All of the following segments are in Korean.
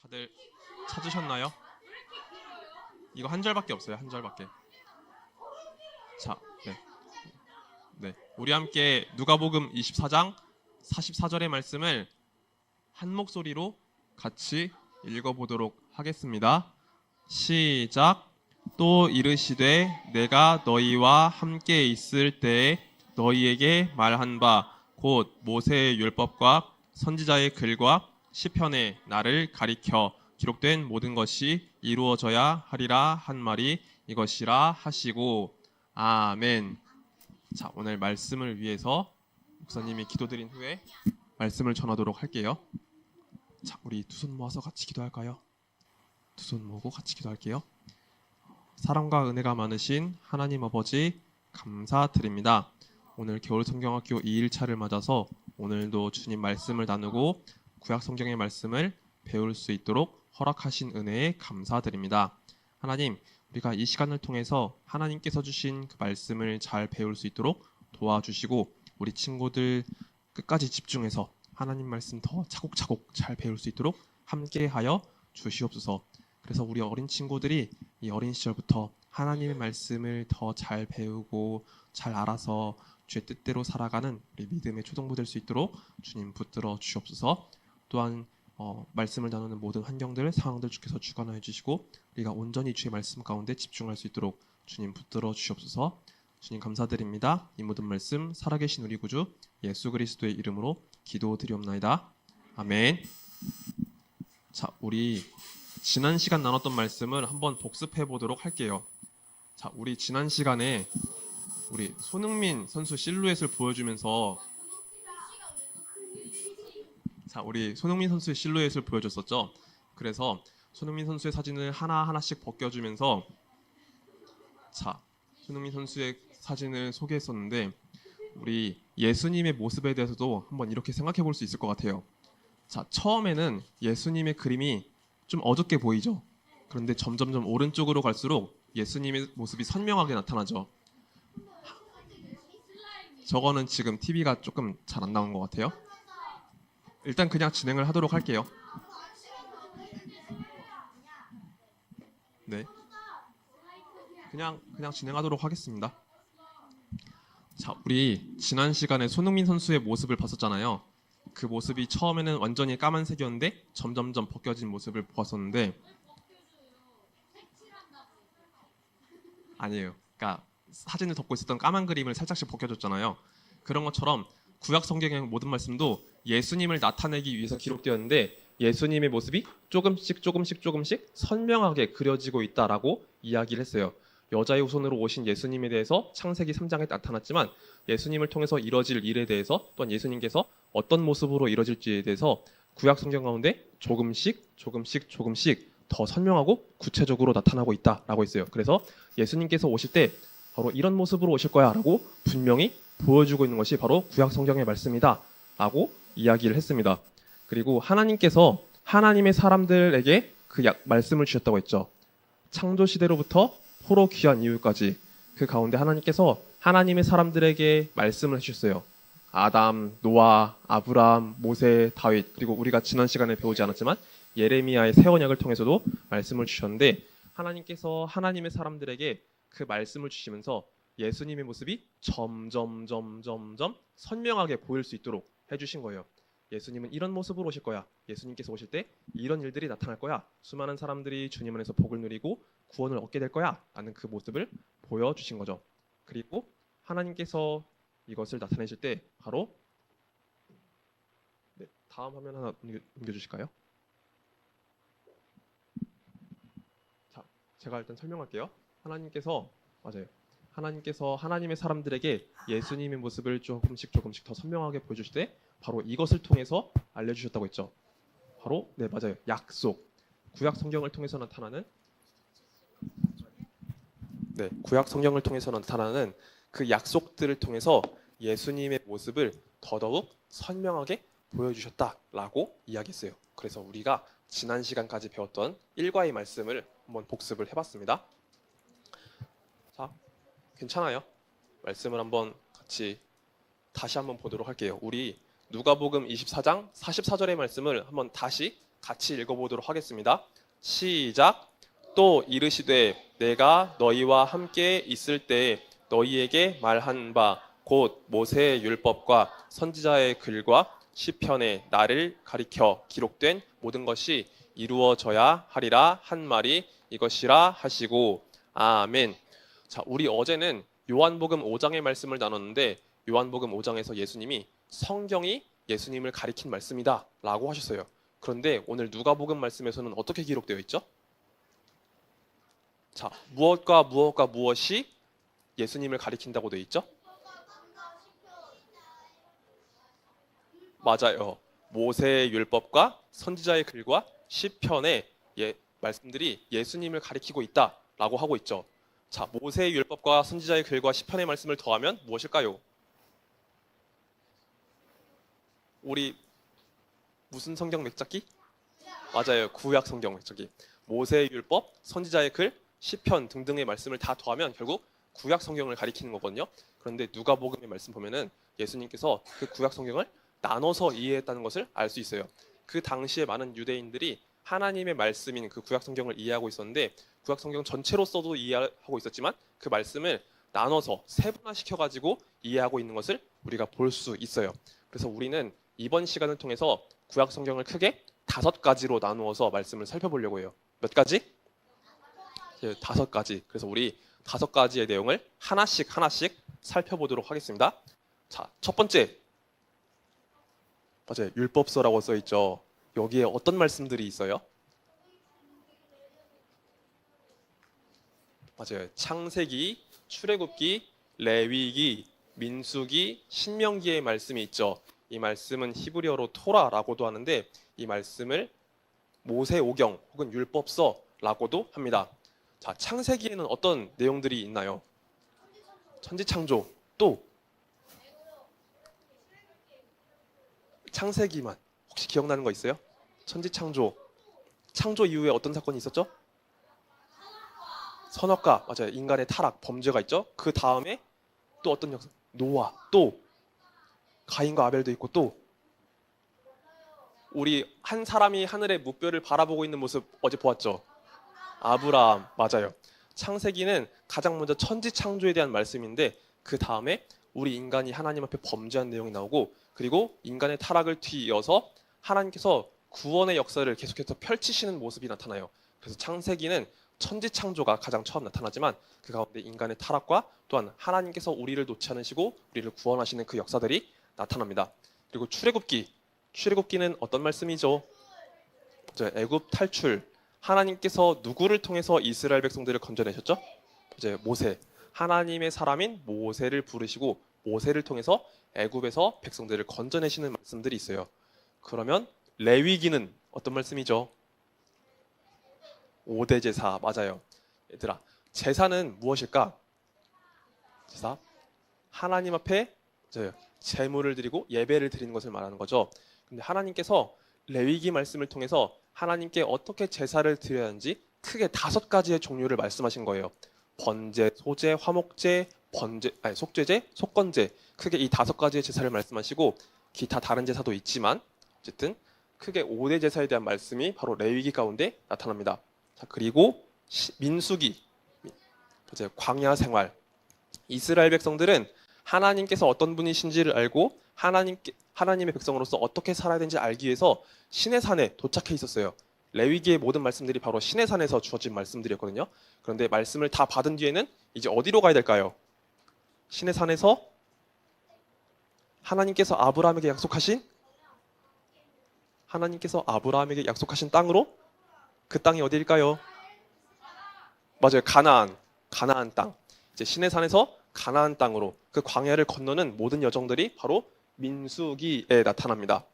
다들 찾으셨나요? 이거 한 절밖에 없어요. 한 절밖에. 자, 네. 네. 우리 함께 누가복음 24장 44절의 말씀을 한 목소리로 같이 읽어보도록 하겠습니다. 시작. 또 이르시되 내가 너희와 함께 있을 때에 너희에게 말한 바 곧 모세의 율법과 선지자의 글과 시편에 나를 가리켜 기록된 모든 것이 이루어져야 하리라 한 말이 이것이라 하시고 아멘. 자, 오늘 말씀을 위해서 목사님이 기도드린 후에 말씀을 전하도록 할게요. 자, 우리 두 손 모아서 같이 기도할까요? 두 손 모으고 같이 기도할게요. 사랑과 은혜가 많으신 하나님 아버지 감사드립니다. 오늘 겨울 성경학교 2일차를 맞아서 오늘도 주님 말씀을 나누고 구약 성경의 말씀을 배울 수 있도록 허락하신 은혜에 감사드립니다. 하나님, 우리가 이 시간을 통해서 하나님께서 주신 그 말씀을 잘 배울 수 있도록 도와주시고 우리 친구들 끝까지 집중해서 하나님 말씀 더 차곡차곡 잘 배울 수 있도록 함께하여 주시옵소서. 그래서 우리 어린 친구들이 이 어린 시절부터 하나님의 말씀을 더 잘 배우고 잘 알아서 주의 뜻대로 살아가는 우리 믿음의 초동부 될 수 있도록 주님 붙들어 주시옵소서. 또한 말씀을 나누는 모든 환경들, 상황들 주께서 주관하여 주시고 우리가 온전히 주의 말씀 가운데 집중할 수 있도록 주님 붙들어 주시옵소서. 주님 감사드립니다. 이 모든 말씀 살아계신 우리 구주 예수 그리스도의 이름으로 기도드리옵나이다. 아멘. 자, 우리 지난 시간 나눴던 말씀을 한번 복습해 보도록 할게요. 자, 우리 지난 시간에 우리 손흥민 선수 실루엣을 보여주면서 우리 손흥민 선수의 실루엣을 보여줬었죠. 그래서 손흥민 선수의 사진을 하나하나씩 벗겨주면서 손흥민 선수의 사진을 소개했었는데 우리 예수님의 모습에 대해서도 한번 이렇게 생각해 볼 수 있을 것 같아요. 자, 처음에는 예수님의 그림이 좀 어둡게 보이죠. 그런데 점점점 오른쪽으로 갈수록 예수님의 모습이 선명하게 나타나죠. 저거는 지금 TV가 조금 잘 안 나온 것 같아요. 일단 그냥 진행을 하도록 할게요. 네, 그냥 진행하도록 하겠습니다. 자, 우리 지난 시간에 손흥민 선수의 모습을 봤었잖아요. 그 모습이 처음에는 완전히 까만색이었는데 점점점 벗겨진 모습을 보았었는데 아니에요. 그러니까 사진을 덮고 있었던 까만 그림을 살짝씩 벗겨줬잖아요. 그런 것처럼 구약 성경의 모든 말씀도 예수님을 나타내기 위해서 기록되었는데 예수님의 모습이 조금씩 선명하게 그려지고 있다라고 이야기를 했어요. 여자의 후손으로 오신 예수님에 대해서 창세기 3장에 나타났지만 예수님을 통해서 이뤄질 일에 대해서 또한 예수님께서 어떤 모습으로 이뤄질지에 대해서 구약 성경 가운데 조금씩 더 선명하고 구체적으로 나타나고 있다라고 했어요. 그래서 예수님께서 오실 때 바로 이런 모습으로 오실 거야 라고 분명히 보여주고 있는 것이 바로 구약 성경의 말씀이다 라고 이야기를 했습니다. 그리고 하나님께서 하나님의 사람들에게 그 말씀을 주셨다고 했죠. 창조 시대로부터 포로 귀한 이후까지 그 가운데 하나님께서 하나님의 사람들에게 말씀을 해주셨어요. 아담, 노아, 아브람, 모세, 다윗, 그리고 우리가 지난 시간에 배우지 않았지만 예레미야의 새 언약을 통해서도 말씀을 주셨는데 하나님께서 하나님의 사람들에게 그 말씀을 주시면서 예수님의 모습이 점점 선명하게 보일 수 있도록 해주신 거예요. 예수님은 이런 모습으로 오실 거야. 예수님께서 오실 때 이런 일들이 나타날 거야. 수많은 사람들이 주님 안에서 복을 누리고 구원을 얻게 될 거야. 라는 그 모습을 보여주신 거죠. 그리고 하나님께서 이것을 나타내실 때 바로 다음 화면 하나 옮겨주실까요? 자, 제가 일단 설명할게요. 하나님께서 하나님의 사람들에게 예수님의 모습을 조금씩 더 선명하게 보여주실 때 바로 이것을 통해서 알려주셨다고 했죠. 바로 맞아요. 약속. 구약 성경을 통해서 나타나는 구약 성경을 통해서 나타나는 그 약속들을 통해서 예수님의 모습을 더더욱 선명하게 보여주셨다라고 이야기했어요. 그래서 우리가 지난 시간까지 배웠던 일과의 말씀을 한번 복습을 해봤습니다. 자, 괜찮아요? 말씀을 한번 다시 한번 보도록 할게요. 우리 누가복음 24장 44절의 말씀을 한번 다시 같이 읽어보도록 하겠습니다. 시작. 또 이르시되 내가 너희와 함께 있을 때에 너희에게 말한 바 곧 모세의 율법과 선지자의 글과 시편에 나를 가리켜 기록된 모든 것이 이루어져야 하리라 한 말이 이것이라 하시고 아멘. 자, 우리 어제는 요한복음 5장의 말씀을 나눴는데 요한복음 5장에서 예수님이 성경이 예수님을 가리킨 말씀이다 라고 하셨어요. 그런데 오늘 누가복음 말씀에서는 어떻게 기록되어 있죠? 자, 무엇과 무엇이 예수님을 가리킨다고 되어 있죠? 맞아요. 모세의 율법과 선지자의 글과 시편의 말씀들이 예수님을 가리키고 있다라고 하고 있죠. 자, 모세의 율법과 선지자의 글과 시편의 말씀을 더하면 무엇일까요? 우리 무슨 성경 맥잡기? 맞아요. 구약 성경 맥잡기. 모세의 율법, 선지자의 글, 시편 등등의 말씀을 다 더하면 결국 구약 성경을 가리키는 거거든요. 그런데 누가복음의 말씀 보면은 예수님께서 그 구약 성경을 나눠서 이해했다는 것을 알 수 있어요. 그 당시에 많은 유대인들이 하나님의 말씀인 그 구약 성경을 이해하고 있었는데 구약 성경 전체로서도 이해하고 있었지만 그 말씀을 나눠서 세분화시켜 가지고 이해하고 있는 것을 우리가 볼 수 있어요. 그래서 우리는 이번 시간을 통해서 구약 성경을 크게 5가지로 나누어서 말씀을 살펴보려고 해요. 몇 가지? 5가지. 그래서 우리 5가지의 내용을 하나씩 살펴보도록 하겠습니다. 자, 첫 번째. 맞아요. 율법서라고 써 있죠. 여기에 어떤 말씀들이 있어요? 맞아요. 창세기, 출애굽기, 레위기, 민수기, 신명기의 말씀이 있죠. 이 말씀은 히브리어로 토라라고도 하는데 이 말씀을 모세오경 혹은 율법서라고도 합니다. 자, 창세기에는 어떤 내용들이 있나요? 천지창조. 또 창세기만 혹시 기억나는 거 있어요? 천지창조. 창조 이후에 어떤 사건이 있었죠? 선악과. 맞아요. 인간의 타락, 범죄가 있죠. 그 다음에 또 어떤 역사? 노아. 또 가인과 아벨도 있고 또 우리 한 사람이 하늘의 무뼈를 바라보고 있는 모습 어제 보았죠. 아브라함. 맞아요. 창세기는 가장 먼저 천지창조에 대한 말씀인데 그 다음에 우리 인간이 하나님 앞에 범죄한 내용이 나오고 그리고 인간의 타락을 뒤이어서 하나님께서 구원의 역사를 계속해서 펼치시는 모습이 나타나요. 그래서 창세기는 천지창조가 가장 처음 나타나지만 그 가운데 인간의 타락과 또한 하나님께서 우리를 놓지 않으시고 우리를 구원하시는 그 역사들이 나타납니다. 그리고 출애굽기는 어떤 말씀이죠? 애굽 탈출. 하나님께서 누구를 통해서 이스라엘 백성들을 건져내셨죠? 모세. 하나님의 사람인 모세를 부르시고 모세를 통해서 애굽에서 백성들을 건져내시는 말씀들이 있어요. 그러면 레위기는 어떤 말씀이죠? 5대 제사. 맞아요. 얘들아, 제사는 무엇일까? 제사. 하나님 앞에 제물을 드리고 예배를 드리는 것을 말하는 거죠. 근데 하나님께서 레위기 말씀을 통해서 하나님께 어떻게 제사를 드려야 하는지 크게 5가지의 종류를 말씀하신 거예요. 번제, 소제, 화목제, 속죄제, 속건제. 크게 이 5가지의 제사를 말씀하시고 기타 다른 제사도 있지만 어쨌든 크게 5대 제사에 대한 말씀이 바로 레위기 가운데 나타납니다. 자, 그리고 민수기. 광야 생활. 이스라엘 백성들은 하나님께서 어떤 분이신지를 알고 하나님의 백성으로서 어떻게 살아야 되는지 알기 위해서 시내산에 도착해 있었어요. 레위기의 모든 말씀들이 바로 시내산에서 주어진 말씀들이었거든요. 그런데 말씀을 다 받은 뒤에는 이제 어디로 가야 될까요? 시내산에서 하나님께서 아브라함에게 약속하신 땅으로, 그 땅이 어디일까요? 맞아요. 가나안 땅. 이제 시내산에서 가나안 땅으로 그 광야를 건너는 모든 여정들이 바로 민수기에 나타납니다.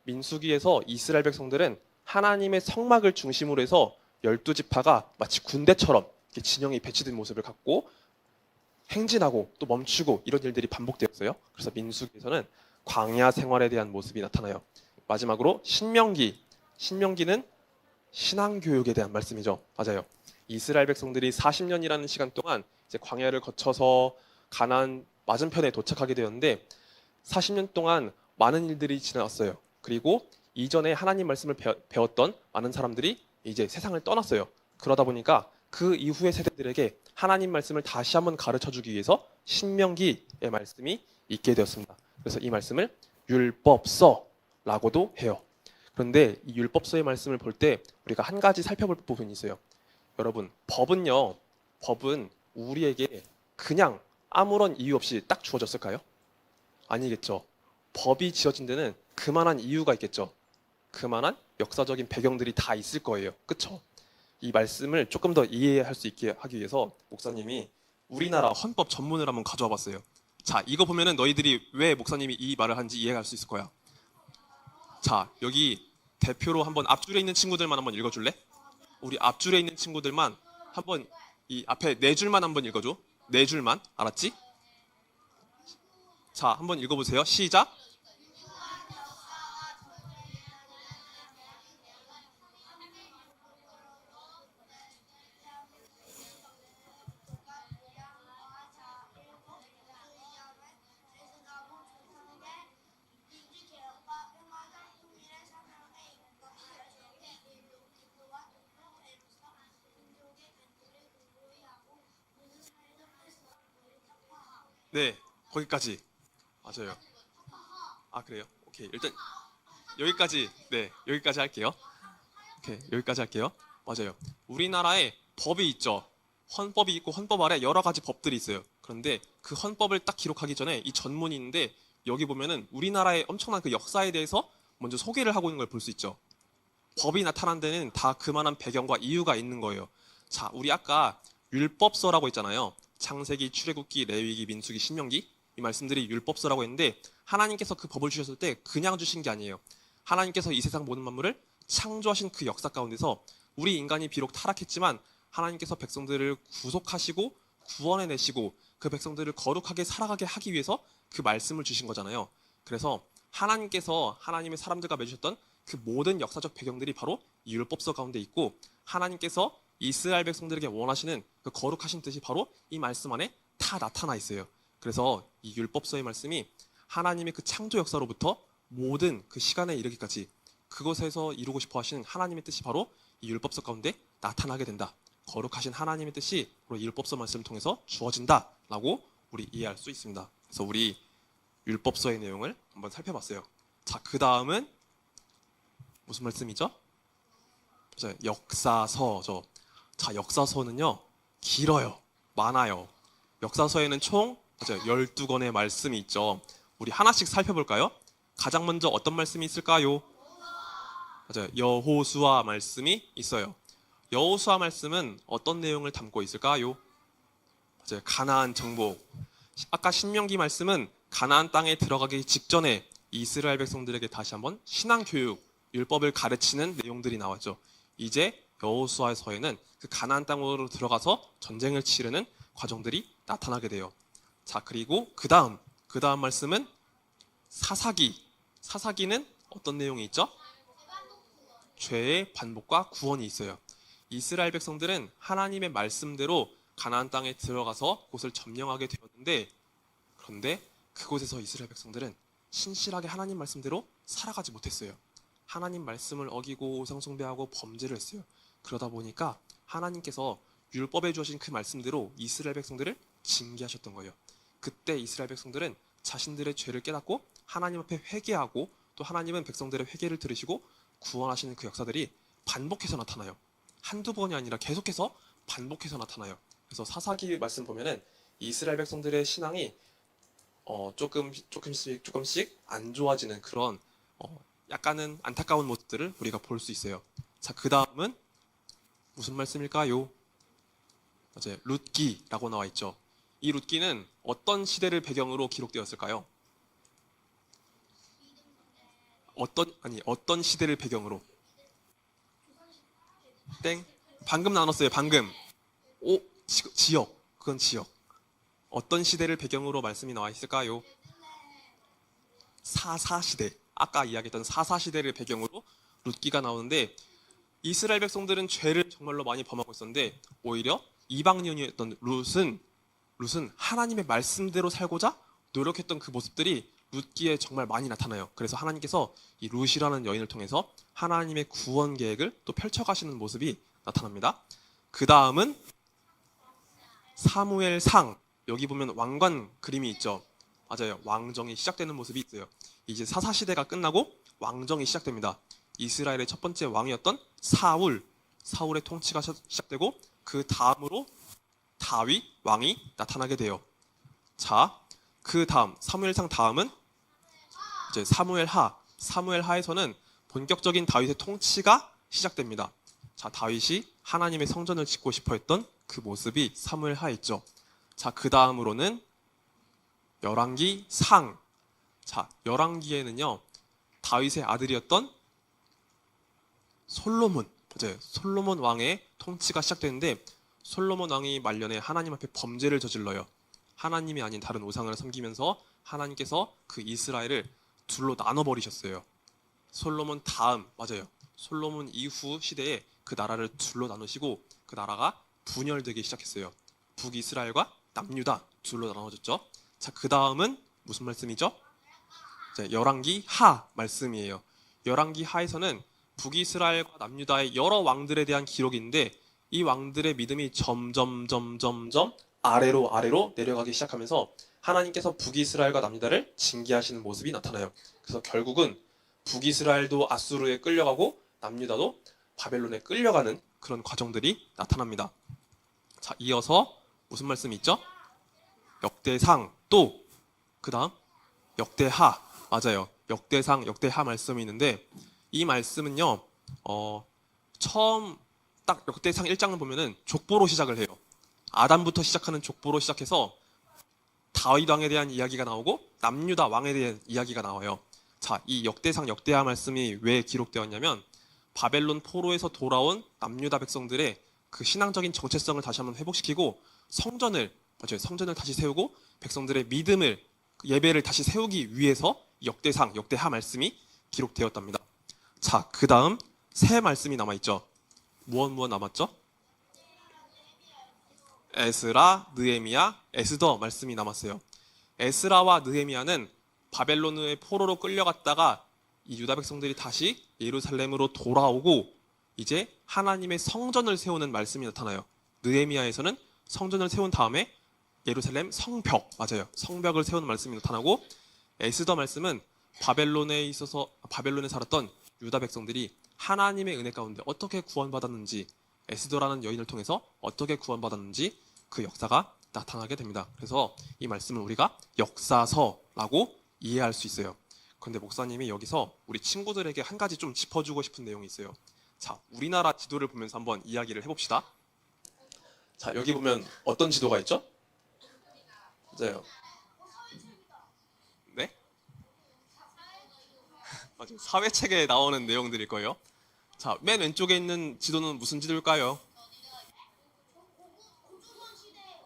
민수기에서 이스라엘 백성들은 하나님의 성막을 중심으로 해서 12지파가 마치 군대처럼 이렇게 진영이 배치된 모습을 갖고 행진하고 또 멈추고 이런 일들이 반복되었어요. 그래서 민수기에서는 광야 생활에 대한 모습이 나타나요. 마지막으로 신명기는 신앙교육에 대한 말씀이죠. 맞아요. 이스라엘 백성들이 40년이라는 시간 동안 이제 광야를 거쳐서 가나안 맞은편에 도착하게 되었는데 40년 동안 많은 일들이 지나왔어요. 그리고 이전에 하나님 말씀을 배웠던 많은 사람들이 이제 세상을 떠났어요. 그러다 보니까 그 이후의 세대들에게 하나님 말씀을 다시 한번 가르쳐 주기 위해서 신명기의 말씀이 있게 되었습니다. 그래서 이 말씀을 율법서라고도 해요. 그런데 이 율법서의 말씀을 볼 때 우리가 한 가지 살펴볼 부분이 있어요. 여러분, 법은 우리에게 그냥 아무런 이유 없이 딱 주어졌을까요? 아니겠죠. 법이 지어진 데는 그만한 이유가 있겠죠. 그만한 역사적인 배경들이 다 있을 거예요. 그쵸? 이 말씀을 조금 더 이해할 수 있게 하기 위해서 목사님이 우리나라 헌법 전문을 한번 가져와 봤어요. 자, 이거 보면은 너희들이 왜 목사님이 이 말을 한지 이해할 수 있을 거야. 자, 여기 대표로 한번 앞줄에 있는 친구들만 한번 읽어줄래? 우리 앞줄에 있는 친구들만 한번 이 앞에 네 줄만 한번 읽어줘. 네 줄만, 알았지? 자, 한번 읽어보세요. 시작. 네, 거기까지. 맞아요. 아, 그래요? 오케이. 일단 여기까지, 네, 여기까지 할게요. 오케이, 여기까지 할게요. 맞아요. 우리나라에 법이 있죠. 헌법이 있고 헌법 아래 여러 가지 법들이 있어요. 그런데 그 헌법을 딱 기록하기 전에 이 전문이 있는데 여기 보면은 우리나라의 엄청난 그 역사에 대해서 먼저 소개를 하고 있는 걸 볼 수 있죠. 법이 나타난 데는 다 그만한 배경과 이유가 있는 거예요. 자, 우리 아까 율법서라고 했잖아요. 창세기, 출애굽기, 레위기, 민수기, 신명기 이 말씀들이 율법서라고 했는데 하나님께서 그 법을 주셨을 때 그냥 주신 게 아니에요. 하나님께서 이 세상 모든 만물을 창조하신 그 역사 가운데서 우리 인간이 비록 타락했지만 하나님께서 백성들을 구속하시고 구원해내시고 그 백성들을 거룩하게 살아가게 하기 위해서 그 말씀을 주신 거잖아요. 그래서 하나님께서 하나님의 사람들과 맺으셨던 그 모든 역사적 배경들이 바로 이 율법서 가운데 있고 하나님께서 이스라엘 백성들에게 원하시는 그 거룩하신 뜻이 바로 이 말씀 안에 다 나타나 있어요. 그래서 이 율법서의 말씀이 하나님의 그 창조 역사로부터 모든 그 시간에 이르기까지 그곳에서 이루고 싶어 하시는 하나님의 뜻이 바로 이 율법서 가운데 나타나게 된다. 거룩하신 하나님의 뜻이 바로 이 율법서 말씀을 통해서 주어진다라고 우리 이해할 수 있습니다. 그래서 우리 율법서의 내용을 한번 살펴봤어요. 자, 그 다음은 무슨 말씀이죠? 역사서죠. 자, 역사서는요 길어요. 많아요. 역사서에는 총 12권의 말씀이 있죠. 우리 하나씩 살펴볼까요? 가장 먼저 어떤 말씀이 있을까요? 맞아요. 여호수아 말씀이 있어요. 여호수아 말씀은 어떤 내용을 담고 있을까요? 맞아요. 가나안 정복. 아까 신명기 말씀은 가나안 땅에 들어가기 직전에 이스라엘 백성들에게 다시 한번 신앙 교육, 율법을 가르치는 내용들이 나왔죠. 이제 여호수아서에는 그 가나안 땅으로 들어가서 전쟁을 치르는 과정들이 나타나게 돼요. 자, 그리고 그 다음 말씀은 사사기. 사사기는 어떤 내용이 있죠? 죄의 반복과 구원이 있어요. 이스라엘 백성들은 하나님의 말씀대로 가나안 땅에 들어가서 곳을 점령하게 되었는데 그런데 그곳에서 이스라엘 백성들은 신실하게 하나님 말씀대로 살아가지 못했어요. 하나님 말씀을 어기고 우상 숭배하고 범죄를 했어요. 그러다 보니까 하나님께서 율법에 주어진 그 말씀대로 이스라엘 백성들을 징계하셨던 거예요. 그때 이스라엘 백성들은 자신들의 죄를 깨닫고 하나님 앞에 회개하고 또 하나님은 백성들의 회개를 들으시고 구원하시는 그 역사들이 반복해서 나타나요. 한두 번이 아니라 계속해서 반복해서 나타나요. 그래서 사사기 말씀 보면은 이스라엘 백성들의 신앙이 조금씩 안 좋아지는 그런 약간은 안타까운 모습들을 우리가 볼 수 있어요. 자, 그 다음은 무슨 말씀일까요? 맞아요. 룻기라고 나와 있죠. 이 룻기는 어떤 시대를 배경으로 기록되었을까요? 어떤 시대를 배경으로? 땡. 방금 나눴어요. 방금. 지역. 그건 지역. 어떤 시대를 배경으로 말씀이 나와 있을까요? 사사시대. 아까 이야기했던 사사시대를 배경으로 룻기가 나오는데 이스라엘 백성들은 죄를 정말로 많이 범하고 있었는데 오히려 이방인이었던 룻은 하나님의 말씀대로 살고자 노력했던 그 모습들이 룻기에 정말 많이 나타나요. 그래서 하나님께서 이 룻이라는 여인을 통해서 하나님의 구원 계획을 또 펼쳐가시는 모습이 나타납니다. 그 다음은 사무엘상. 여기 보면 왕관 그림이 있죠. 맞아요. 왕정이 시작되는 모습이 있어요. 이제 사사시대가 끝나고 왕정이 시작됩니다. 이스라엘의 첫 번째 왕이었던 사울의 통치가 시작되고 그 다음으로 다윗 왕이 나타나게 돼요. 자, 그 다음 사무엘상 다음은 이제 사무엘하에서는 본격적인 다윗의 통치가 시작됩니다. 자, 다윗이 하나님의 성전을 짓고 싶어 했던 그 모습이 사무엘하에 있죠. 자, 그 다음으로는 열왕기상. 자, 열왕기에는요 다윗의 아들이었던 솔로몬, 맞아요. 솔로몬 왕의 통치가 시작되는데 솔로몬 왕이 말년에 하나님 앞에 범죄를 저질러요. 하나님이 아닌 다른 우상을 섬기면서 하나님께서 그 이스라엘을 둘로 나눠버리셨어요. 솔로몬 다음, 맞아요. 솔로몬 이후 시대에 그 나라를 둘로 나누시고 그 나라가 분열되기 시작했어요. 북이스라엘과 남유다 둘로 나눠졌죠. 자, 그 다음은 무슨 말씀이죠? 열왕기하 말씀이에요. 열왕기하에서는 북이스라엘과 남유다의 여러 왕들에 대한 기록인데 이 왕들의 믿음이 점점 아래로 내려가기 시작하면서 하나님께서 북이스라엘과 남유다를 징계하시는 모습이 나타나요. 그래서 결국은 북이스라엘도 아수르에 끌려가고 남유다도 바벨론에 끌려가는 그런 과정들이 나타납니다. 자, 이어서 무슨 말씀이 있죠? 역대상, 또 그 다음 역대하. 맞아요. 역대상, 역대하 말씀이 있는데 이 말씀은요 처음 딱 역대상 1장을 보면은 족보로 시작을 해요. 아담부터 시작하는 족보로 시작해서 다윗 왕에 대한 이야기가 나오고 남유다 왕에 대한 이야기가 나와요. 자, 이 역대상 역대하 말씀이 왜 기록되었냐면 바벨론 포로에서 돌아온 남유다 백성들의 그 신앙적인 정체성을 다시 한번 회복시키고 성전을 다시 세우고 백성들의 믿음을, 예배를 다시 세우기 위해서 역대상 역대하 말씀이 기록되었답니다. 자, 그 다음 새 말씀이 남아있죠. 무엇 남았죠? 에스라, 느헤미야, 에스더 말씀이 남았어요. 에스라와 느헤미야는 바벨론의 포로로 끌려갔다가 이 유다 백성들이 다시 예루살렘으로 돌아오고 이제 하나님의 성전을 세우는 말씀이 나타나요. 느헤미야에서는 성전을 세운 다음에 예루살렘 성벽, 맞아요. 성벽을 세우는 말씀이 나타나고 에스더 말씀은 바벨론에 살았던 유다 백성들이 하나님의 은혜 가운데 어떻게 구원받았는지, 에스더라는 여인을 통해서 어떻게 구원받았는지 그 역사가 나타나게 됩니다. 그래서 이 말씀을 우리가 역사서라고 이해할 수 있어요. 그런데 목사님이 여기서 우리 친구들에게 한 가지 좀 짚어주고 싶은 내용이 있어요. 자, 우리나라 지도를 보면서 한번 이야기를 해봅시다. 자, 여기 보면 어떤 지도가 있죠? 맞아요. 네? 맞아요. 사회책에 나오는 내용들일 거예요. 자, 맨 왼쪽에 있는 지도는 무슨 지도일까요?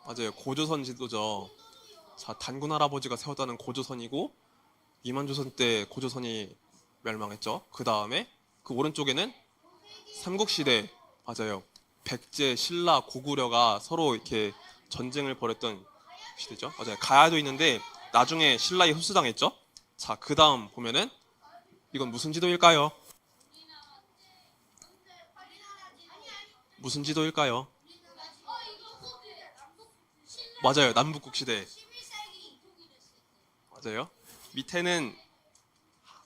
맞아요. 고조선 지도죠. 자, 단군 할아버지가 세웠다는 고조선이고 이만조선 때 고조선이 멸망했죠. 그 다음에 그 오른쪽에는 삼국시대, 맞아요. 백제, 신라, 고구려가 서로 이렇게 전쟁을 벌였던 시대죠. 맞아요. 가야도 있는데 나중에 신라에 흡수당했죠. 자, 그 다음 보면은 이건 무슨 지도일까요? 무슨 지도일까요? 맞아요. 남북국 시대. 맞아요. 밑에는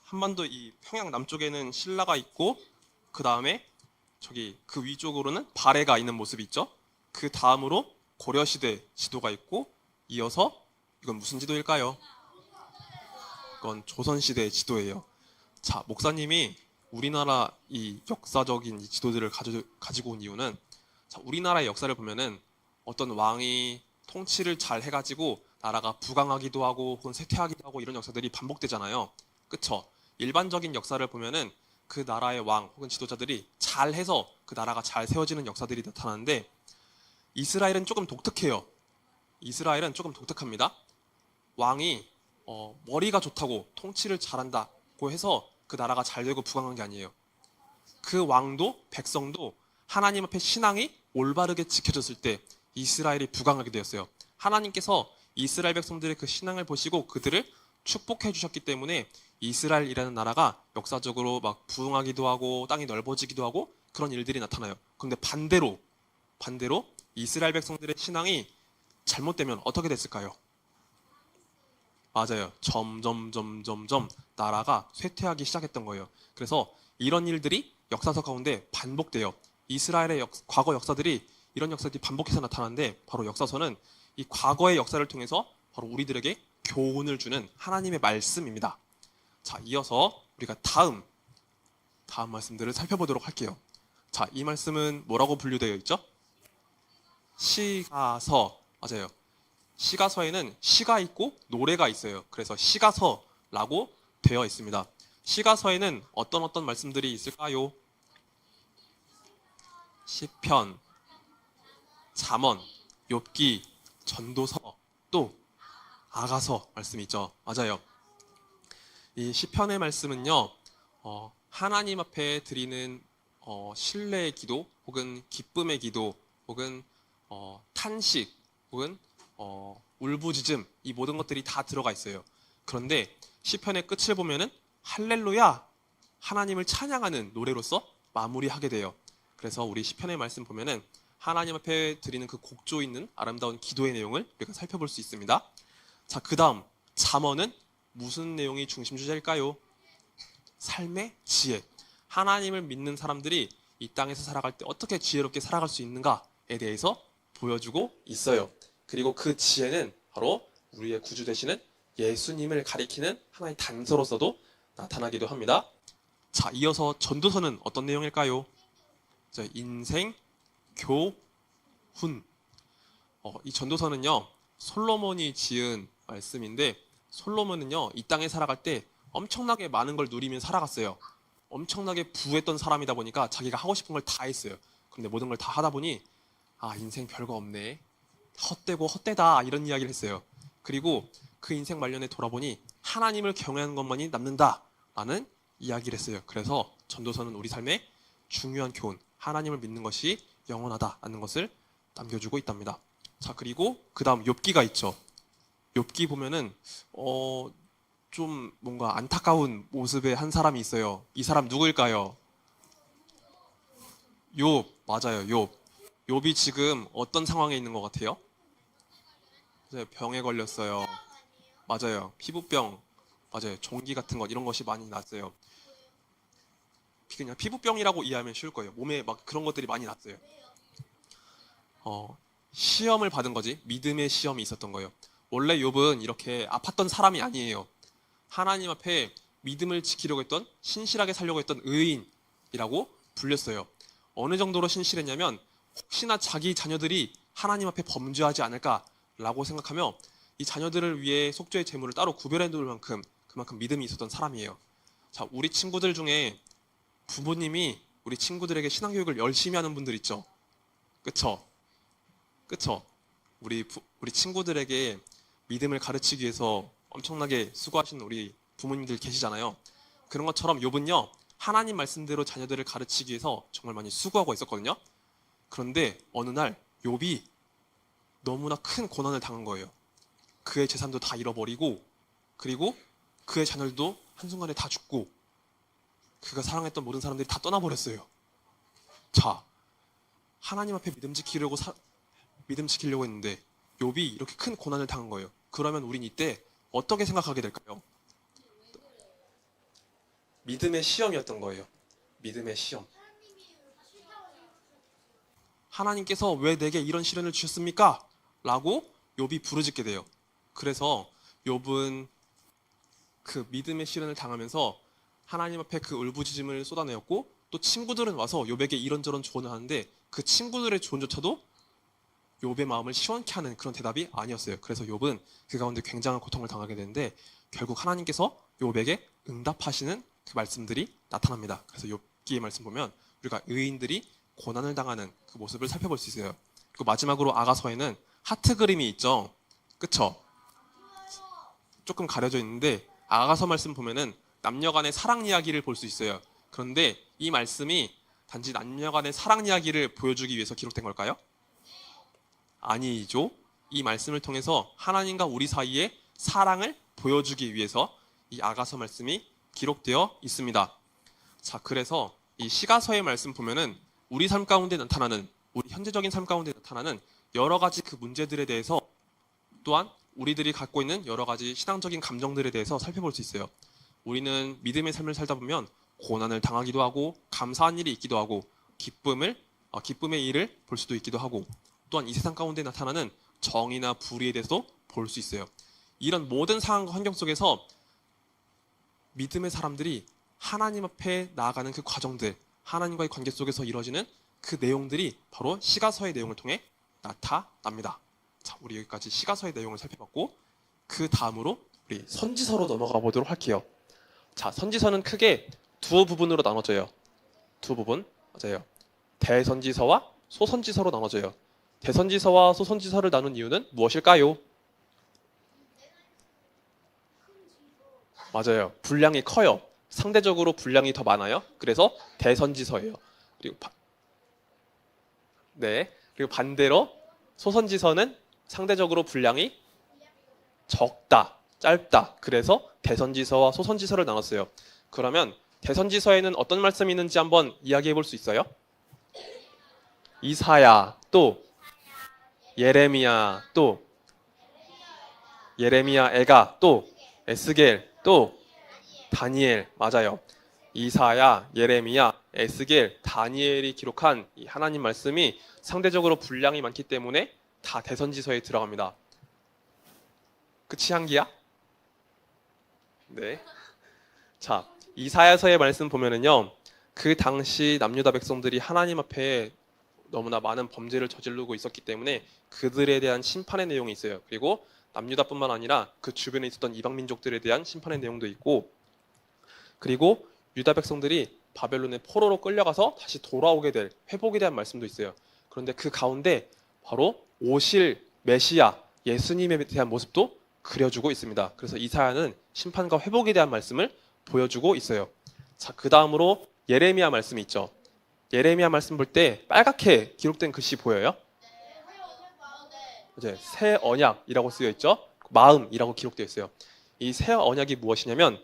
한반도 이 평양 남쪽에는 신라가 있고 그 다음에 저기 그 위쪽으로는 발해가 있는 모습이 있죠. 그 다음으로 고려시대 지도가 있고 이어서 이건 무슨 지도일까요? 이건 조선시대 지도예요. 자, 목사님이 우리나라 이 역사적인 이 지도들을 가지고 온 이유는 자, 우리나라의 역사를 보면은 어떤 왕이 통치를 잘 해가지고 나라가 부강하기도 하고 혹은 쇠퇴하기도 하고 이런 역사들이 반복되잖아요. 그쵸? 일반적인 역사를 보면은 그 나라의 왕 혹은 지도자들이 잘해서 그 나라가 잘 세워지는 역사들이 나타나는데 이스라엘은 조금 독특해요. 이스라엘은 조금 독특합니다. 왕이 머리가 좋다고 통치를 잘한다고 해서 그 나라가 잘 되고 부강한 게 아니에요. 그 왕도 백성도 하나님 앞에 신앙이 올바르게 지켜졌을 때 이스라엘이 부강하게 되었어요. 하나님께서 이스라엘 백성들의 그 신앙을 보시고 그들을 축복해 주셨기 때문에 이스라엘이라는 나라가 역사적으로 막 부흥하기도 하고 땅이 넓어지기도 하고 그런 일들이 나타나요. 그런데 반대로 이스라엘 백성들의 신앙이 잘못되면 어떻게 됐을까요? 맞아요. 점점 나라가 쇠퇴하기 시작했던 거예요. 그래서 이런 일들이 역사서 가운데 반복돼요. 이스라엘의 과거 역사들이 이런 역사들이 반복해서 나타나는데 바로 역사서는 이 과거의 역사를 통해서 바로 우리들에게 교훈을 주는 하나님의 말씀입니다. 자, 이어서 우리가 다음 말씀들을 살펴보도록 할게요. 자, 이 말씀은 뭐라고 분류되어 있죠? 시가서. 맞아요. 시가서에는 시가 있고 노래가 있어요. 그래서 시가서라고 되어 있습니다. 시가서에는 어떤 말씀들이 있을까요? 시편, 잠언, 욥기, 전도서, 또 아가서 말씀이 있죠. 맞아요. 이 시편의 말씀은요, 하나님 앞에 드리는 신뢰의 기도, 혹은 기쁨의 기도, 혹은 탄식, 혹은 울부짖음, 이 모든 것들이 다 들어가 있어요. 그런데 시편의 끝을 보면은 할렐루야, 하나님을 찬양하는 노래로서 마무리하게 돼요. 그래서 우리 시편의 말씀 보면은 하나님 앞에 드리는 그 곡조 있는 아름다운 기도의 내용을 우리가 살펴볼 수 있습니다. 자, 그 다음 잠언은 무슨 내용이 중심 주제일까요? 삶의 지혜. 하나님을 믿는 사람들이 이 땅에서 살아갈 때 어떻게 지혜롭게 살아갈 수 있는가에 대해서 보여주고 있어요. 그리고 그 지혜는 바로 우리의 구주 되시는 예수님을 가리키는 하나의 단서로서도 나타나기도 합니다. 자, 이어서 전도서는 어떤 내용일까요? 자, 인생 교훈. 이 전도서는요, 솔로몬이 지은 말씀인데, 솔로몬은요, 이 땅에 살아갈 때 엄청나게 많은 걸 누리며 살아갔어요. 엄청나게 부했던 사람이다 보니까 자기가 하고 싶은 걸 다 했어요. 그런데 모든 걸 다 하다 보니 인생 별거 없네, 헛되고 헛되다, 이런 이야기를 했어요. 그리고 그 인생 말년에 돌아보니 하나님을 경외하는 것만이 남는다라는 이야기를 했어요. 그래서 전도서는 우리 삶의 중요한 교훈, 하나님을 믿는 것이 영원하다라는 것을 남겨주고 있답니다. 자, 그리고 그 다음 욥기가 있죠. 욥기 보면은 좀 뭔가 안타까운 모습의 한 사람이 있어요. 이 사람 누구일까요? 욥. 맞아요, 욥. 욥이 지금 어떤 상황에 있는 것 같아요? 병에 걸렸어요. 맞아요. 피부병. 맞아요. 종기 같은 것, 이런 것이 많이 났어요. 그냥 피부병이라고 이해하면 쉬울 거예요. 몸에 막 그런 것들이 많이 났어요. 시험을 받은 거지. 믿음의 시험이 있었던 거예요. 원래 욥은 이렇게 아팠던 사람이 아니에요. 하나님 앞에 믿음을 지키려고 했던, 신실하게 살려고 했던 의인이라고 불렸어요. 어느 정도로 신실했냐면 혹시나 자기 자녀들이 하나님 앞에 범죄하지 않을까라고 생각하며 이 자녀들을 위해 속죄의 제물을 따로 구별해 놓을 만큼 그만큼 믿음이 있었던 사람이에요. 자, 우리 친구들 중에 부모님이 우리 친구들에게 신앙교육을 열심히 하는 분들 있죠. 그쵸? 우리 친구들에게 믿음을 가르치기 위해서 엄청나게 수고하시는 우리 부모님들 계시잖아요. 그런 것처럼 욥은요, 하나님 말씀대로 자녀들을 가르치기 위해서 정말 많이 수고하고 있었거든요. 그런데 어느 날 욥이 너무나 큰 고난을 당한 거예요. 그의 재산도 다 잃어버리고, 그리고 그의 자녀들도 한순간에 다 죽고, 그가 사랑했던 모든 사람들이 다 떠나버렸어요. 자, 하나님 앞에 믿음 지키려고 했는데 욥이 이렇게 큰 고난을 당한 거예요. 그러면 우린 이때 어떻게 생각하게 될까요? 믿음의 시험이었던 거예요. 믿음의 시험. 하나님께서 왜 내게 이런 시련을 주셨습니까? 라고 욥이 부르짖게 돼요. 그래서 욥은 그 믿음의 시련을 당하면서 하나님 앞에 그 울부짖음을 쏟아내었고, 또 친구들은 와서 욥에게 이런저런 조언을 하는데 그 친구들의 조언조차도 욥의 마음을 시원케 하는 그런 대답이 아니었어요. 그래서 욥은 그 가운데 굉장한 고통을 당하게 되는데 결국 하나님께서 욥에게 응답하시는 그 말씀들이 나타납니다. 그래서 욥기의 말씀 보면 우리가 의인들이 고난을 당하는 그 모습을 살펴볼 수 있어요. 그리고 마지막으로 아가서에는 하트 그림이 있죠. 그쵸? 조금 가려져 있는데 아가서 말씀 보면은 남녀 간의 사랑 이야기를 볼 수 있어요. 그런데 이 말씀이 단지 남녀 간의 사랑 이야기를 보여주기 위해서 기록된 걸까요? 아니죠. 이 말씀을 통해서 하나님과 우리 사이에 사랑을 보여주기 위해서 이 아가서 말씀이 기록되어 있습니다. 자, 그래서 이 시가서의 말씀 보면은 우리 삶 가운데 나타나는, 우리 현재적인 삶 가운데 나타나는 여러 가지 그 문제들에 대해서, 또한 우리들이 갖고 있는 여러 가지 신앙적인 감정들에 대해서 살펴볼 수 있어요. 우리는 믿음의 삶을 살다 보면 고난을 당하기도 하고 감사한 일이 있기도 하고 기쁨의 일을 볼 수도 있기도 하고, 또한 이 세상 가운데 나타나는 정의나 불의에 대해서도 볼 수 있어요. 이런 모든 상황과 환경 속에서 믿음의 사람들이 하나님 앞에 나아가는 그 과정들, 하나님과의 관계 속에서 이루어지는 그 내용들이 바로 시가서의 내용을 통해 나타납니다. 자, 우리 여기까지 시가서의 내용을 살펴봤고, 그 다음으로 우리 선지서로 넘어가 보도록 할게요. 자, 선지서는 크게 두 부분으로 나눠져요. 두 부분, 맞아요. 대선지서와 소선지서로 나눠져요. 대선지서와 소선지서를 나눈 이유는 무엇일까요? 맞아요. 분량이 커요. 상대적으로 분량이 더 많아요. 그래서 대선지서예요. 그리고 반대로 소선지서는 상대적으로 분량이 적다, 짧다. 그래서 대선지서와 소선지서를 나눴어요. 그러면 대선지서에는 어떤 말씀이 있는지 한번 이야기해 볼 수 있어요? 이사야, 또 예레미야, 또 예레미야 애가, 또 에스겔, 또 다니엘. 맞아요. 이사야, 예레미야, 에스겔, 다니엘이 기록한 이 하나님 말씀이 상대적으로 분량이 많기 때문에 다 대선지서에 들어갑니다. 끝이 한기야? 네. 자, 이사야서의 말씀 보면은요, 그 당시 남유다 백성들이 하나님 앞에 너무나 많은 범죄를 저지르고 있었기 때문에 그들에 대한 심판의 내용이 있어요. 그리고 남유다뿐만 아니라 그 주변에 있었던 이방 민족들에 대한 심판의 내용도 있고, 그리고 유다 백성들이 바벨론의 포로로 끌려가서 다시 돌아오게 될 회복에 대한 말씀도 있어요. 그런데 그 가운데 바로 오실 메시아 예수님에 대한 모습도 그려주고 있습니다. 그래서 이사야는 심판과 회복에 대한 말씀을 보여주고 있어요. 자, 그 다음으로 예레미야 말씀이 있죠. 예레미야 말씀 볼 때 빨갛게 기록된 글씨 보여요? 이제 새 언약이라고 쓰여 있죠. 마음이라고 기록되어 있어요. 이 새 언약이 무엇이냐면,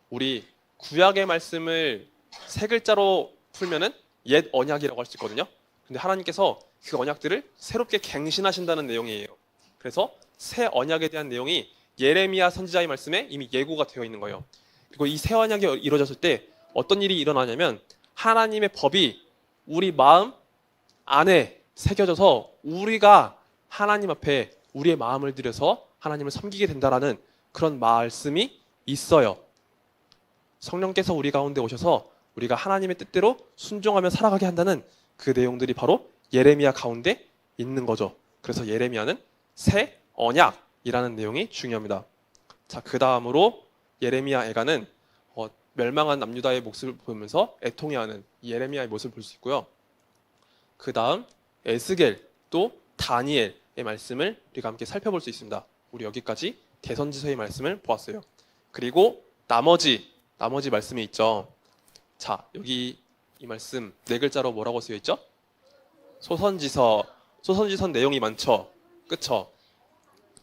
우리 구약의 말씀을 세 글자로 풀면은 옛 언약이라고 할 수 있거든요. 근데 하나님께서 그 언약들을 새롭게 갱신하신다는 내용이에요. 그래서 새 언약에 대한 내용이 예레미야 선지자의 말씀에 이미 예고가 되어 있는 거예요. 그리고 이 새 언약이 이루어졌을 때 어떤 일이 일어나냐면, 하나님의 법이 우리 마음 안에 새겨져서 우리가 하나님 앞에 우리의 마음을 들여서 하나님을 섬기게 된다라는 그런 말씀이 있어요. 성령께서 우리 가운데 오셔서 우리가 하나님의 뜻대로 순종하며 살아가게 한다는 그 내용들이 바로 예레미야 가운데 있는 거죠. 그래서 예레미야는 새 언약이라는 내용이 중요합니다. 자, 그 다음으로 예레미야 애가는 멸망한 남유다의 모습을 보면서 애통해하는 예레미야의 모습을 볼 수 있고요. 그 다음 에스겔, 또 다니엘의 말씀을 우리가 함께 살펴볼 수 있습니다. 우리 여기까지 대선지서의 말씀을 보았어요. 그리고 나머지 말씀이 있죠. 자, 여기 이 말씀 네 글자로 뭐라고 쓰여 있죠? 소선지서 내용이 많죠. 그쵸?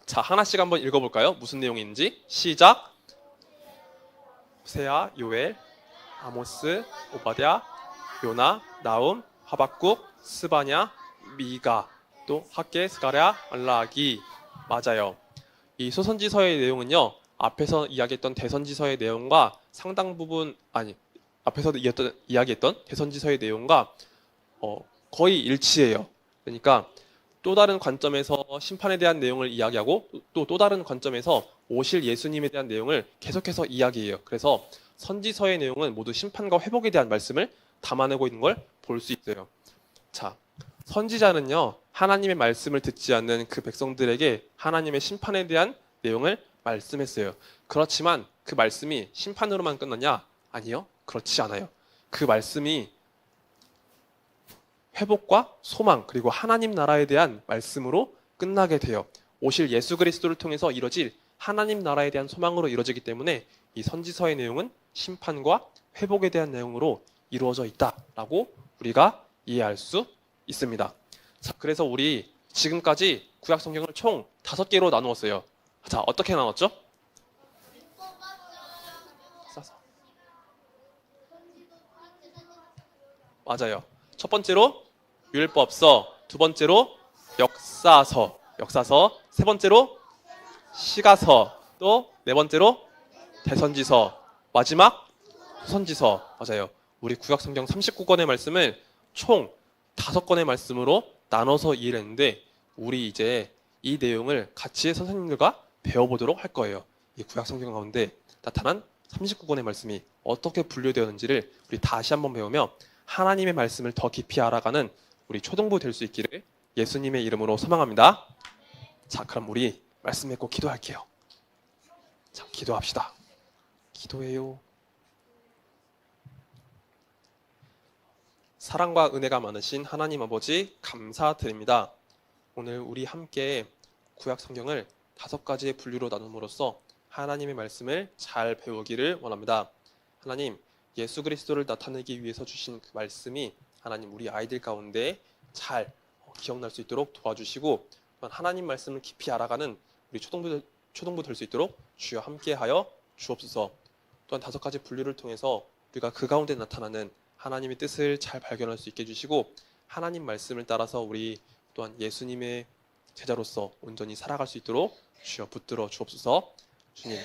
자, 하나씩 한번 읽어볼까요? 무슨 내용인지. 시작. 호세아, 요엘, 아모스, 오바댜, 요나, 나움, 하박국, 스바냐, 미가, 또 학개, 스가랴, 말라기. 맞아요. 이 소선지서의 내용은요, 앞에서 이야기했던 대선지서의 내용과 상당 부분, 앞에서 이야기했던 대선지서의 내용과 거의 일치해요. 그러니까 또 다른 관점에서 심판에 대한 내용을 이야기하고, 또 다른 관점에서 오실 예수님에 대한 내용을 계속해서 이야기해요. 그래서 선지서의 내용은 모두 심판과 회복에 대한 말씀을 담아내고 있는 걸 볼 수 있어요. 자, 선지자는요, 하나님의 말씀을 듣지 않는 그 백성들에게 하나님의 심판에 대한 내용을 말씀했어요. 그렇지만 그 말씀이 심판으로만 끝났냐? 아니요, 그렇지 않아요. 그 말씀이 회복과 소망, 그리고 하나님 나라에 대한 말씀으로 끝나게 돼요. 오실 예수 그리스도를 통해서 이뤄질 하나님 나라에 대한 소망으로 이루어지기 때문에 이 선지서의 내용은 심판과 회복에 대한 내용으로 이루어져 있다라고 우리가 이해할 수 있습니다. 자, 그래서 우리 지금까지 구약 성경을 총 5개로 나누었어요. 자, 어떻게 나눴죠? 맞아요. 첫 번째로 율법서, 두 번째로 역사서, 세 번째로 시가서, 또 네 번째로 대선지서, 마지막 소선지서. 맞아요. 우리 구약성경 39권의 말씀을 총 5권의 말씀으로 나눠서 이해를 했는데 우리 이제 이 내용을 같이 선생님들과 배워보도록 할 거예요. 이 구약성경 가운데 나타난 39권의 말씀이 어떻게 분류되었는지를 우리 다시 한번 배우며 하나님의 말씀을 더 깊이 알아가는 우리 초등부 될 수 있기를 예수님의 이름으로 소망합니다. 자, 그럼 우리 말씀 맺고 기도할게요. 자, 기도합시다. 기도해요. 사랑과 은혜가 많으신 하나님 아버지 감사드립니다. 오늘 우리 함께 구약 성경을 5가지의 분류로 나눔으로써 하나님의 말씀을 잘 배우기를 원합니다. 하나님, 예수 그리스도를 나타내기 위해서 주신 그 말씀이 하나님 우리 아이들 가운데 잘 기억날 수 있도록 도와주시고 하나님 말씀을 깊이 알아가는 우리 초등부 될 수 있도록 주여 함께하여 주옵소서. 또한 5가지 분류를 통해서 우리가 그 가운데 나타나는 하나님의 뜻을 잘 발견할 수 있게 해주시고 하나님 말씀을 따라서 우리 또한 예수님의 제자로서 온전히 살아갈 수 있도록 주여 붙들어 주옵소서. 주님,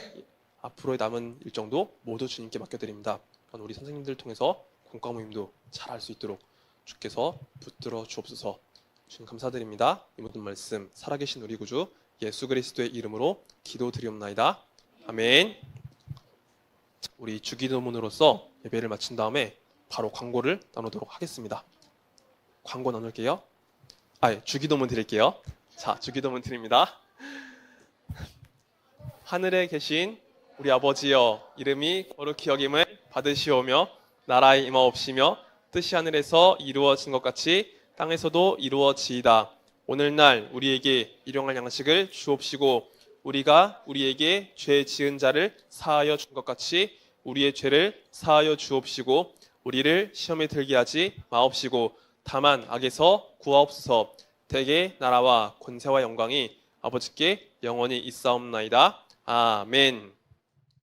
앞으로의 남은 일정도 모두 주님께 맡겨드립니다. 또한 우리 선생님들 통해서 공과 모임도 잘 할 수 있도록 주께서 붙들어 주옵소서. 주님 감사드립니다. 이 모든 말씀 살아계신 우리 구주 예수 그리스도의 이름으로 기도드리옵나이다. 아멘. 우리 주기도문으로서 예배를 마친 다음에 바로 광고를 나누도록 하겠습니다. 광고 나눌게요. 주기도문 드릴게요. 자, 주기도문 드립니다. 하늘에 계신 우리 아버지여, 이름이 거룩히 여김을 받으시오며 나라의 임하옵시며 뜻이 하늘에서 이루어진 것 같이 땅에서도 이루어지이다. 오늘날 우리에게 일용할 양식을 주옵시고 우리가 우리에게 죄 지은 자를 사하여 준 것 같이 우리의 죄를 사하여 주옵시고 우리를 시험에 들게 하지 마옵시고 다만 악에서 구하옵소서. 대개 나라와 권세와 영광이 아버지께 영원히 있사옵나이다. 아멘.